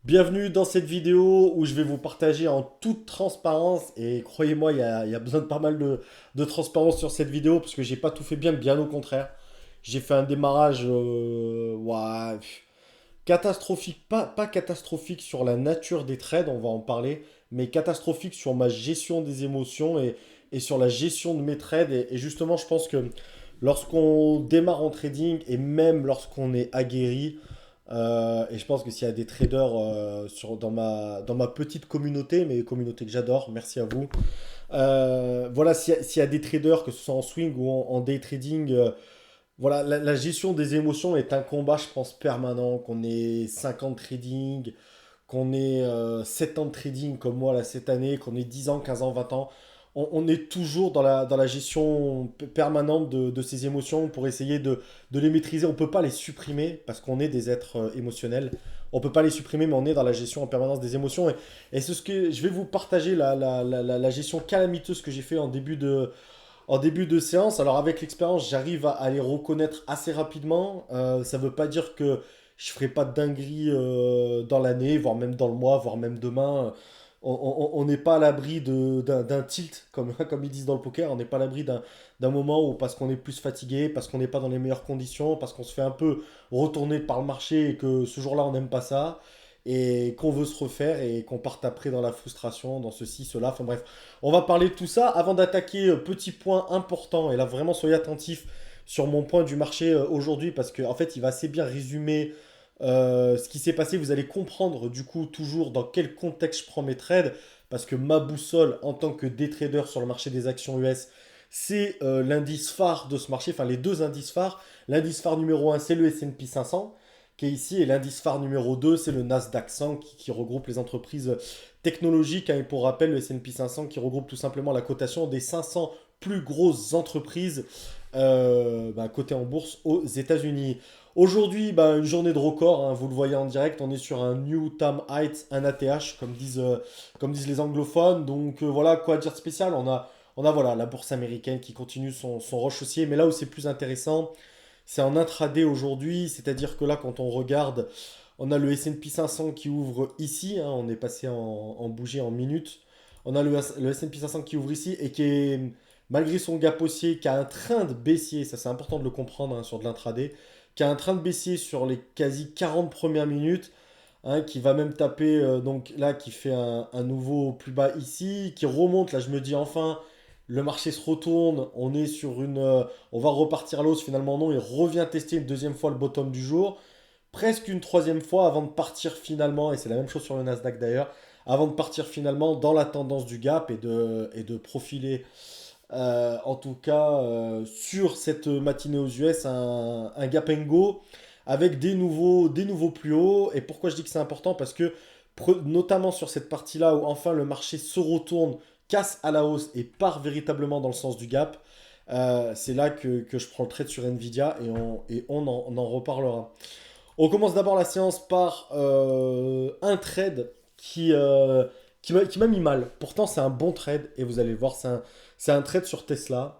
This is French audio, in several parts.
Bienvenue dans cette vidéo où je vais vous partager en toute transparence, et croyez-moi, il y a besoin de pas mal de transparence sur cette vidéo parce que j'ai pas tout fait bien au contraire. J'ai fait un démarrage ouais, catastrophique, pas catastrophique sur la nature des trades, on va en parler, mais catastrophique sur ma gestion des émotions et sur la gestion de mes trades. Et justement, je pense que lorsqu'on démarre en trading et même lorsqu'on est aguerri, et je pense que s'il y a des traders dans ma petite communauté, mais communauté que j'adore, merci à vous. Voilà, s'il y a des traders, que ce soit en swing ou en day trading, voilà, la gestion des émotions est un combat, je pense, permanent. Qu'on ait 5 ans de trading, qu'on ait 7 ans de trading comme moi là, cette année, qu'on ait 10 ans, 15 ans, 20 ans, on est toujours dans la gestion permanente de ces émotions pour essayer de les maîtriser. On ne peut pas les supprimer parce qu'on est des êtres émotionnels. On ne peut pas les supprimer, mais on est dans la gestion en permanence des émotions. Et c'est ce que je vais vous partager, la gestion calamiteuse que j'ai fait en début de séance. Alors avec l'expérience, j'arrive à les reconnaître assez rapidement. Ça ne veut pas dire que je ferai pas de dinguerie dans l'année, voire même dans le mois, voire même demain. On n'est pas à l'abri d'un tilt, comme ils disent dans le poker. On n'est pas à l'abri d'un moment où, parce qu'on est plus fatigué, parce qu'on n'est pas dans les meilleures conditions, parce qu'on se fait un peu retourner par le marché et que ce jour-là, on n'aime pas ça. Et qu'on veut se refaire et qu'on parte après dans la frustration, dans ceci, cela. Enfin bref, on va parler de tout ça. Avant d'attaquer, petit point important, et là vraiment soyez attentifs sur mon point du marché aujourd'hui, parce qu'en fait il va assez bien résumer ce qui s'est passé. Vous allez comprendre du coup toujours dans quel contexte je prends mes trades, parce que ma boussole en tant que day trader sur le marché des actions US, c'est l'indice phare de ce marché, enfin les deux indices phares. L'indice phare numéro un, c'est le S&P 500 qui est ici, et l'indice phare numéro 2, c'est le Nasdaq 100 qui regroupe les entreprises technologiques, hein. Et pour rappel, le S&P 500 qui regroupe tout simplement la cotation des 500 plus grosses entreprises cotées en bourse aux États-Unis. Aujourd'hui, une journée de record, hein, vous le voyez en direct, on est sur un New Time Heights, un ATH, comme disent les anglophones. Donc voilà, quoi dire de spécial, on a voilà, la bourse américaine qui continue son roche haussier, mais là où c'est plus intéressant, c'est en intraday aujourd'hui, c'est-à-dire que là, quand on regarde, on a le S&P 500 qui ouvre ici, hein, on est passé en bougie en minutes. On a le S&P 500 qui ouvre ici et qui est, malgré son gap haussier, qui a un train de baissier, ça c'est important de le comprendre, hein, sur de l'intraday, qui a un train de baissier sur les quasi 40 premières minutes, hein, qui va même taper, donc là, qui fait un nouveau plus bas ici, qui remonte, là je me dis enfin, le marché se retourne, on va repartir à l'hausse, finalement non, il revient tester une deuxième fois le bottom du jour, presque une troisième fois avant de partir finalement, et c'est la même chose sur le Nasdaq d'ailleurs, avant de partir finalement dans la tendance du gap et de profiler, en tout cas sur cette matinée aux US, un gap and go avec des nouveaux plus hauts. Et pourquoi je dis que c'est important? Parce que notamment sur cette partie-là où enfin le marché se retourne, casse à la hausse et part véritablement dans le sens du gap, c'est là que je prends le trade sur Nvidia et on en reparlera. On commence d'abord la séance par un trade qui m'a mis mal. Pourtant, c'est un bon trade et vous allez le voir, c'est un trade sur Tesla.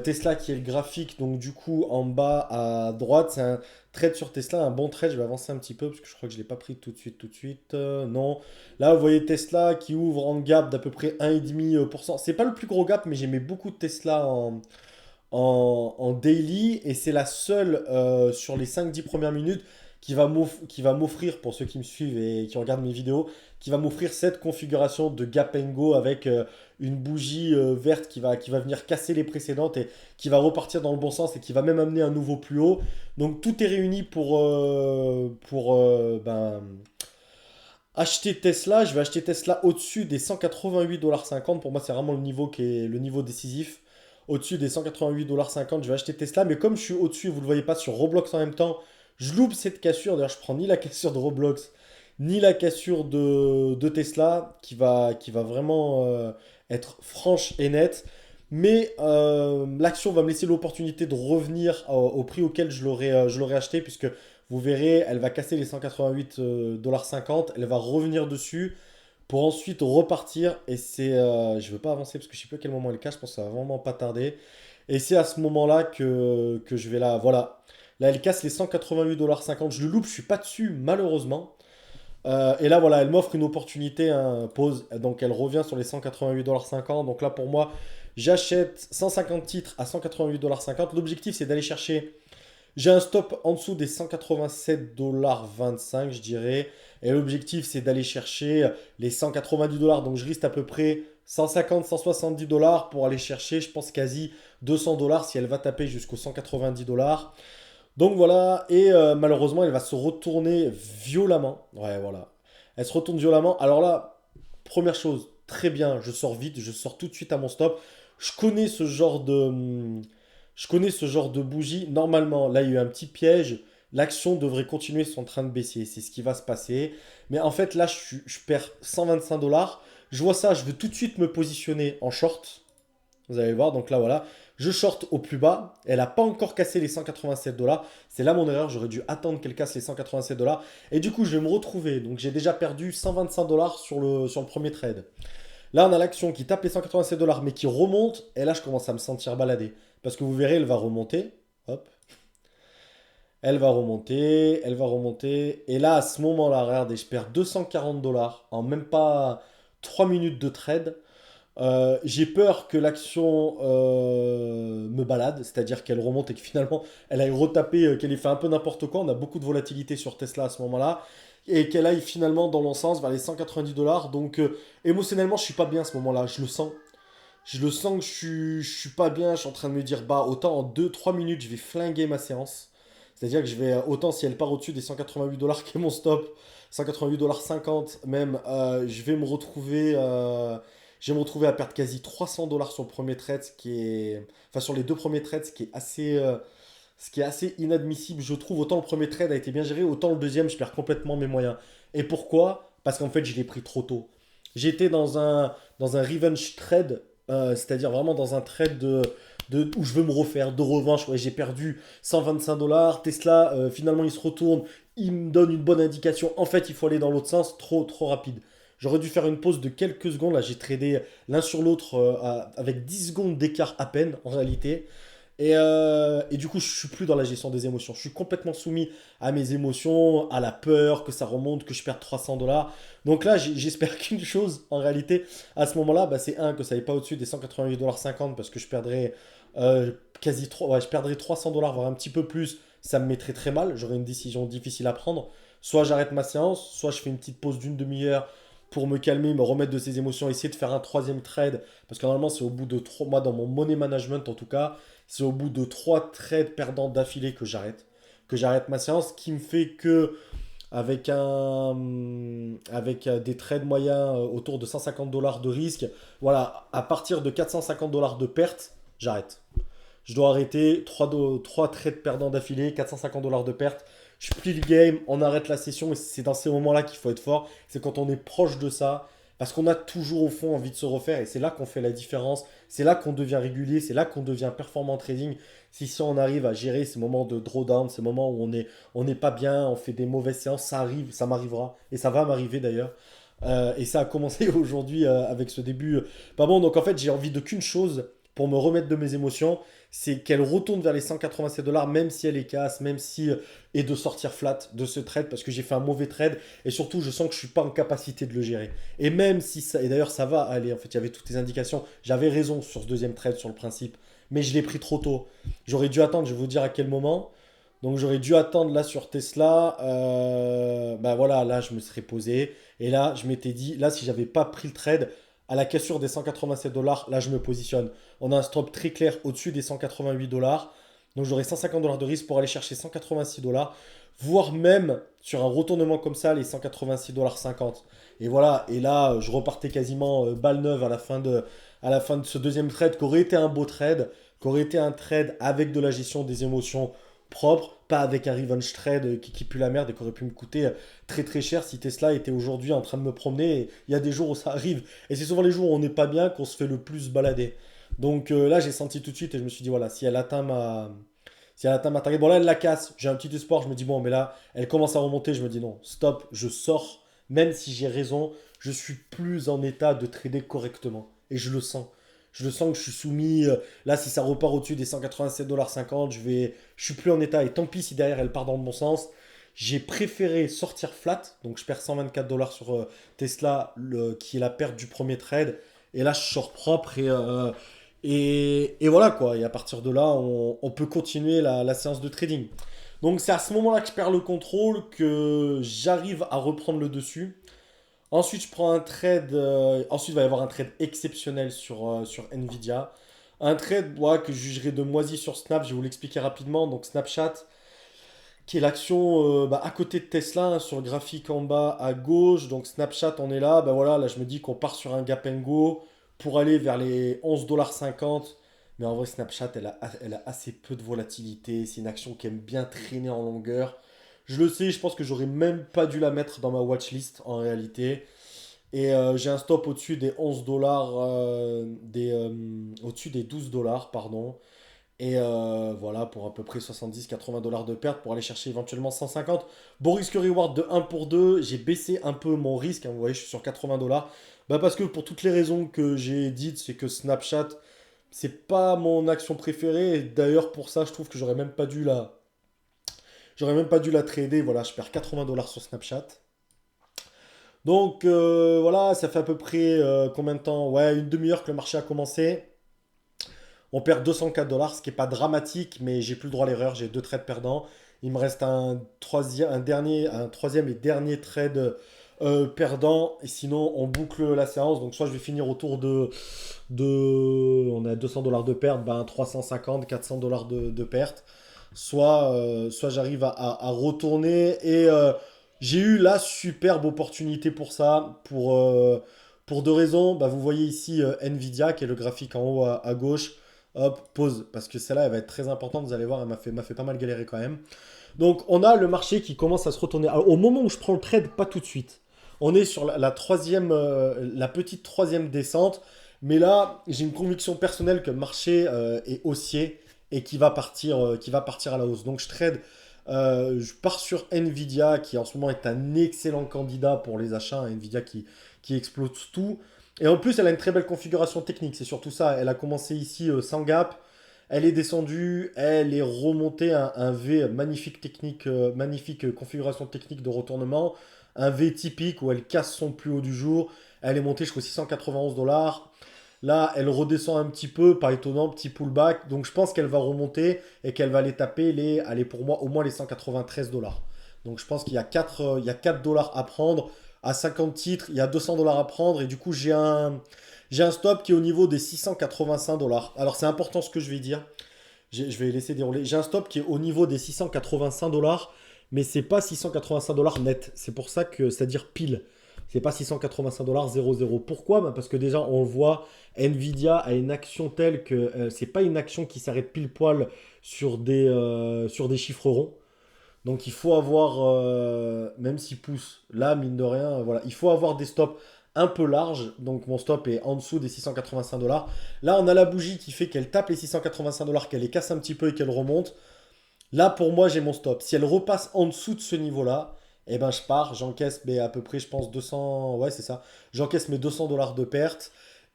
Tesla qui est le graphique, donc du coup en bas à droite, c'est un trade sur Tesla, un bon trade. Je vais avancer un petit peu parce que je crois que je ne l'ai pas pris tout de suite, tout de suite. Non. Là, vous voyez Tesla qui ouvre en gap d'à peu près 1,5%. C'est pas le plus gros gap, mais j'aimais beaucoup de Tesla en daily, et c'est la seule sur les 5-10 premières minutes qui va m'offrir, pour ceux qui me suivent et qui regardent mes vidéos, qui va m'offrir cette configuration de gap and go avec une bougie verte qui va venir casser les précédentes et qui va repartir dans le bon sens et qui va même amener un nouveau plus haut. Donc tout est réuni pour acheter Tesla. Je vais acheter Tesla au-dessus des 188,50 $. Pour moi, c'est vraiment le niveau qui est le niveau décisif. Au-dessus des 188,50 $, je vais acheter Tesla. Mais comme je suis au-dessus, vous ne le voyez pas sur Roblox en même temps, je loupe cette cassure. D'ailleurs, je prends ni la cassure de Roblox, ni la cassure de Tesla, qui va vraiment être franche et nette. Mais l'action va me laisser l'opportunité de revenir au prix auquel je l'aurais acheté, puisque vous verrez, elle va casser les 188,50 $, elle va revenir dessus pour ensuite repartir. Et je ne veux pas avancer parce que je ne sais plus à quel moment elle casse, je pense que ça va vraiment pas tarder. Et c'est à ce moment-là que je vais là. Voilà. Là, elle casse les 188,50 $. Je le loupe, je suis pas dessus, malheureusement. Et là, voilà, elle m'offre une opportunité, hein, pause. Donc, elle revient sur les 188,50 $. Donc là, pour moi, j'achète 150 titres à 188,50 $. L'objectif, c'est d'aller chercher. J'ai un stop en dessous des 187,25 $, je dirais. Et l'objectif, c'est d'aller chercher les 190 $. Donc, je risque à peu près 150, 170 $ pour aller chercher, je pense, quasi 200 $ si elle va taper jusqu'aux 190 $. Donc voilà, et malheureusement, elle va se retourner violemment. Ouais, voilà. Elle se retourne violemment. Alors là, première chose, très bien, je sors vite, je sors tout de suite à mon stop. Je connais ce genre de, je connais ce genre de bougie. Normalement, là, il y a eu un petit piège. L'action devrait continuer son train de baisser. C'est ce qui va se passer. Mais en fait, là, je perds 125 $. Je vois ça, je veux tout de suite me positionner en short. Vous allez voir, donc là voilà, je short au plus bas. Elle n'a pas encore cassé les 187 $. C'est là mon erreur, j'aurais dû attendre qu'elle casse les 187 $. Et du coup, je vais me retrouver. Donc j'ai déjà perdu 125 $ sur le premier trade. Là, on a l'action qui tape les 187 $ mais qui remonte. Et là, je commence à me sentir baladé. Parce que vous verrez, elle va remonter. Hop. Elle va remonter, elle va remonter. Et là, à ce moment-là, regardez, je perds 240 $ en même pas 3 minutes de trade. J'ai peur que l'action me balade, c'est-à-dire qu'elle remonte et que finalement elle aille retaper, qu'elle ait fait un peu n'importe quoi. On a beaucoup de volatilité sur Tesla à ce moment-là. Et qu'elle aille finalement dans l'autre sens vers les 190 $. Donc émotionnellement, je suis pas bien à ce moment-là. Je le sens. Je le sens que je suis pas bien. Je suis en train de me dire, bah autant en 2 3 minutes, je vais flinguer ma séance. C'est-à-dire que je vais, autant si elle part au-dessus des 188 $ qui est mon stop, 188,50 $ même, je vais me retrouver à perdre quasi 300 $ sur le premier trade, ce qui est, enfin sur les deux premiers trades, ce qui est assez inadmissible, je trouve. Autant le premier trade a été bien géré, autant le deuxième, je perds complètement mes moyens. Et pourquoi? Parce qu'en fait, je l'ai pris trop tôt. J'étais dans un revenge trade, c'est-à-dire vraiment dans un trade où je veux me refaire, de revanche. Ouais, j'ai perdu 125 $. Tesla, finalement, il se retourne, il me donne une bonne indication. En fait, il faut aller dans l'autre sens, trop, trop rapide. J'aurais dû faire une pause de quelques secondes. Là, j'ai tradé l'un sur l'autre avec 10 secondes d'écart à peine, en réalité. Et du coup, je suis plus dans la gestion des émotions. Je suis complètement soumis à mes émotions, à la peur que ça remonte, que je perde 300 $. Donc là, j'espère qu'une chose, en réalité, à ce moment-là, bah, c'est un, que ça n'aille pas au-dessus des 188,50 $ parce que je perdrais quasi 3, ouais, je perdrais 300 $, voire un petit peu plus. Ça me mettrait très mal. J'aurais une décision difficile à prendre. Soit j'arrête ma séance, soit je fais une petite pause d'une demi-heure pour me calmer, me remettre de ces émotions, essayer de faire un troisième trade. Parce que normalement, c'est au bout de 3 mois, dans mon money management en tout cas, c'est au bout de 3 trades perdants d'affilée que j'arrête. Que j'arrête ma séance, qui me fait que avec des trades moyens autour de 150 $ de risque, voilà, à partir de 450 $ de perte, j'arrête. Je dois arrêter 3 trades perdants d'affilée, 450 $ de perte. Je plie le game, on arrête la session et c'est dans ces moments-là qu'il faut être fort. C'est quand on est proche de ça, parce qu'on a toujours au fond envie de se refaire et c'est là qu'on fait la différence. C'est là qu'on devient régulier, c'est là qu'on devient performant en trading. Si on arrive à gérer ces moments de drawdown, ces moments où on n'est pas bien, on fait des mauvaises séances, ça arrive, ça m'arrivera et ça va m'arriver d'ailleurs. Et ça a commencé aujourd'hui avec ce début pas bon. Donc en fait, j'ai envie de qu'une chose pour me remettre de mes émotions, c'est qu'elle retourne vers les 187 $, même si elle est casse, même si. Et de sortir flat de ce trade parce que j'ai fait un mauvais trade et surtout je sens que je suis pas en capacité de le gérer. Et même si ça. Et d'ailleurs, ça va aller, en fait, il y avait toutes les indications. J'avais raison sur ce deuxième trade, sur le principe, mais je l'ai pris trop tôt. J'aurais dû attendre, je vais vous dire à quel moment. Donc j'aurais dû attendre là sur Tesla. Bah voilà, là je me serais posé. Et là, je m'étais dit, là, si j'avais pas pris le trade, à la cassure des 187 $, là, je me positionne. On a un stop très clair au-dessus des 188 $. Donc, j'aurai 150 $ de risque pour aller chercher 186 $, voire même sur un retournement comme ça, les 186,50 $. Et voilà, et là, je repartais quasiment balle neuve à la fin de ce deuxième trade, qui aurait été un beau trade, qui aurait été un trade avec de la gestion des émotions propre, pas avec un revenge trade qui pue la merde et qui aurait pu me coûter très très cher si Tesla était aujourd'hui en train de me promener. Et il y a des jours où ça arrive. Et c'est souvent les jours où on n'est pas bien qu'on se fait le plus balader. Donc là, j'ai senti tout de suite et je me suis dit, voilà, si elle atteint ma target, bon là, elle la casse. J'ai un petit espoir. Je me dis, bon, mais là, elle commence à remonter. Je me dis, non, stop, je sors. Même si j'ai raison, je suis plus en état de trader correctement. Et je le sens. Je le sens que je suis soumis. Là, si ça repart au-dessus des 187,50 $, je suis plus en état. Et tant pis si derrière elle part dans le bon sens. J'ai préféré sortir flat, donc je perds 124 dollars sur Tesla, qui est la perte du premier trade. Et là, je sors propre et voilà quoi. Et à partir de là, on peut continuer la séance de trading. Donc c'est à ce moment-là que je perds le contrôle, que j'arrive à reprendre le dessus. Ensuite, je prends un trade. Ensuite, il va y avoir un trade exceptionnel sur Nvidia. Un trade que je jugerai de moisi sur Snap, je vais vous l'expliquer rapidement. Donc Snapchat, qui est l'action à côté de Tesla, hein, sur le graphique en bas à gauche. Donc Snapchat, on est là. Bah voilà, là je me dis qu'on part sur un gap and go pour aller vers les 11,50 $. Mais en vrai, Snapchat, elle a assez peu de volatilité. C'est une action qui aime bien traîner en longueur. Je le sais, je pense que j'aurais même pas dû la mettre dans ma watchlist en réalité. Et j'ai un stop au-dessus des 11 dollars, au-dessus des 12 dollars, pardon. Et voilà, pour à peu près 70-80 dollars de perte pour aller chercher éventuellement 150. Bon risque reward de 1 pour 2. J'ai baissé un peu mon risque, hein, vous voyez, je suis sur 80 dollars. Bah parce que pour toutes les raisons que j'ai dites, c'est que Snapchat, c'est pas mon action préférée. Et d'ailleurs, pour ça, je trouve que j'aurais même pas dû la trader. Voilà, je perds 80 dollars sur Snapchat. Donc voilà, ça fait à peu près combien de temps? Ouais, une demi-heure que le marché a commencé. On perd 204 dollars, ce qui n'est pas dramatique, mais j'ai plus le droit à l'erreur. J'ai deux trades perdants. Il me reste un troisième et dernier trade perdant. Et sinon, on boucle la séance. Donc, soit je vais finir autour on a 200 dollars de perte, 350, 400 dollars de perte. Soit j'arrive à retourner. Et j'ai eu la superbe opportunité pour ça. Pour deux raisons. Vous voyez ici Nvidia, qui est le graphique en haut à gauche. Hop, pause, parce que celle-là, elle va être très importante. Vous allez voir, elle m'a fait pas mal galérer quand même. Donc, on a le marché qui commence à se retourner. Alors, au moment où je prends le trade, pas tout de suite. On est sur la troisième, la petite troisième descente. Mais là, j'ai une conviction personnelle que le marché est haussier et qui va partir à la hausse. Donc, je pars sur Nvidia, qui en ce moment est un excellent candidat pour les achats. Nvidia qui explose tout. Et en plus, elle a une très belle configuration technique. C'est surtout ça. Elle a commencé ici sans gap. Elle est descendue. Elle est remontée un V magnifique technique, magnifique configuration technique de retournement. Un V typique où elle casse son plus haut du jour. Elle est montée jusqu'aux 691 dollars. Là, elle redescend un petit peu, pas étonnant, petit pullback. Donc je pense qu'elle va remonter et qu'elle va aller taper allez, pour moi, au moins les 193 dollars. Donc je pense qu'il y a 4 dollars à prendre. À 50 titres, il y a 200 dollars à prendre. Et du coup, j'ai un stop qui est au niveau des 685 dollars. Alors c'est important ce que je vais dire. Je vais laisser dérouler. J'ai un stop qui est au niveau des 685 dollars. Mais c'est pas 685 dollars net. C'est pour ça que, c'est-à-dire pile. C'est pas 685 dollars 00. Pourquoi? Parce que déjà, on le voit, Nvidia a une action telle que c'est pas une action qui s'arrête pile poil sur des chiffres ronds. Donc il faut avoir, même s'il pousse, là, mine de rien, voilà, il faut avoir des stops un peu larges. Donc mon stop est en dessous des 685 dollars. Là, on a la bougie qui fait qu'elle tape les 685 dollars, qu'elle les casse un petit peu et qu'elle remonte. Là, pour moi, j'ai mon stop. Si elle repasse en dessous de ce niveau-là, eh ben, je pars, j'encaisse à peu près, je pense, 200. Ouais, c'est ça. J'encaisse mes 200 dollars de perte.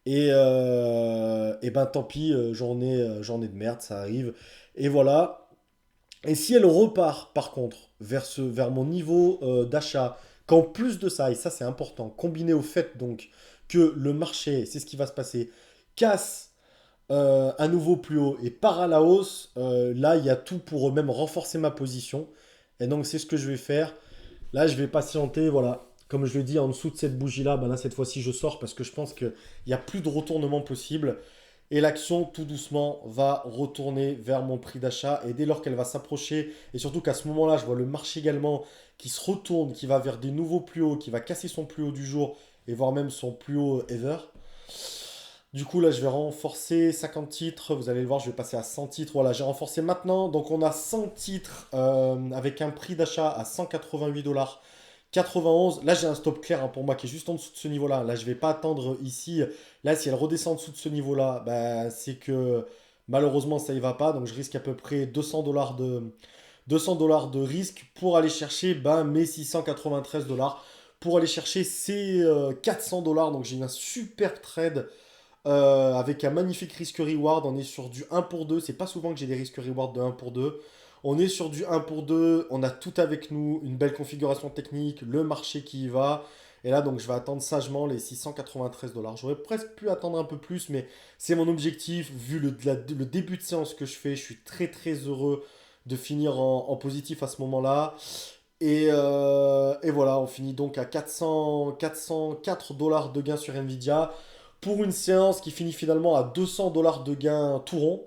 Et ben, tant pis, journée de merde, ça arrive. Et voilà. Et si elle repart, par contre, vers mon niveau d'achat, qu'en plus de ça, et ça c'est important, combiné au fait donc que le marché, c'est ce qui va se passer, casse un nouveau plus haut et part à la hausse, là il y a tout pour même renforcer ma position. Et donc c'est ce que je vais faire. Là je vais patienter, voilà. Comme je le dis, en dessous de cette bougie-là, là cette fois-ci je sors parce que je pense qu'il n'y a plus de retournement possible. Et l'action, tout doucement, va retourner vers mon prix d'achat. Et dès lors qu'elle va s'approcher, et surtout qu'à ce moment-là, je vois le marché également qui se retourne, qui va vers des nouveaux plus hauts, qui va casser son plus haut du jour, et voire même son plus haut ever. Du coup, là, je vais renforcer 50 titres. Vous allez le voir, je vais passer à 100 titres. Voilà, j'ai renforcé maintenant. Donc, on a 100 titres avec un prix d'achat à 188 dollars. 91, là j'ai un stop clair, hein, pour moi qui est juste en dessous de ce niveau-là. Là je vais pas attendre ici. Là si elle redescend en dessous de ce niveau-là, c'est que malheureusement ça y va pas. Donc je risque à peu près 200 dollars de risque pour aller chercher mes 693 dollars. Pour aller chercher ces 400 dollars. Donc j'ai eu un super trade avec un magnifique risque reward. On est sur du 1 pour 2. C'est pas souvent que j'ai des risques reward de 1 pour 2. On est sur du 1 pour 2, on a tout avec nous, une belle configuration technique, le marché qui y va. Et là, donc, je vais attendre sagement les 693 dollars. J'aurais presque pu attendre un peu plus, mais c'est mon objectif. Vu le début de séance que je fais, je suis très très heureux de finir en positif à ce moment-là. Et voilà, on finit donc à 404 dollars de gain sur Nvidia pour une séance qui finit finalement à 200 dollars de gain tout rond.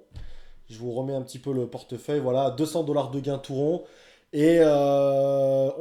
Je vous remets un petit peu le portefeuille, voilà, 200 dollars de gain tout rond. Et on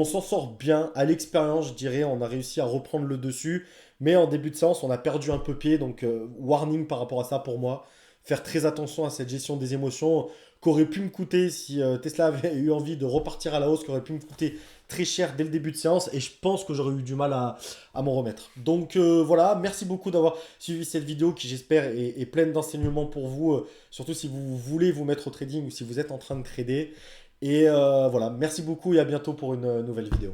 s'en sort bien à l'expérience, je dirais. On a réussi à reprendre le dessus. Mais en début de séance, on a perdu un peu pied. Donc, warning par rapport à ça pour moi. Faire très attention à cette gestion des émotions qu'aurait pu me coûter si Tesla avait eu envie de repartir à la hausse, qu'aurait pu me coûter très cher dès le début de séance. Et je pense que j'aurais eu du mal à m'en remettre. Donc voilà, merci beaucoup d'avoir suivi cette vidéo qui j'espère est pleine d'enseignements pour vous. Surtout si vous voulez vous mettre au trading ou si vous êtes en train de trader. Et voilà, merci beaucoup et à bientôt pour une nouvelle vidéo.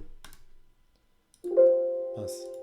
Mince.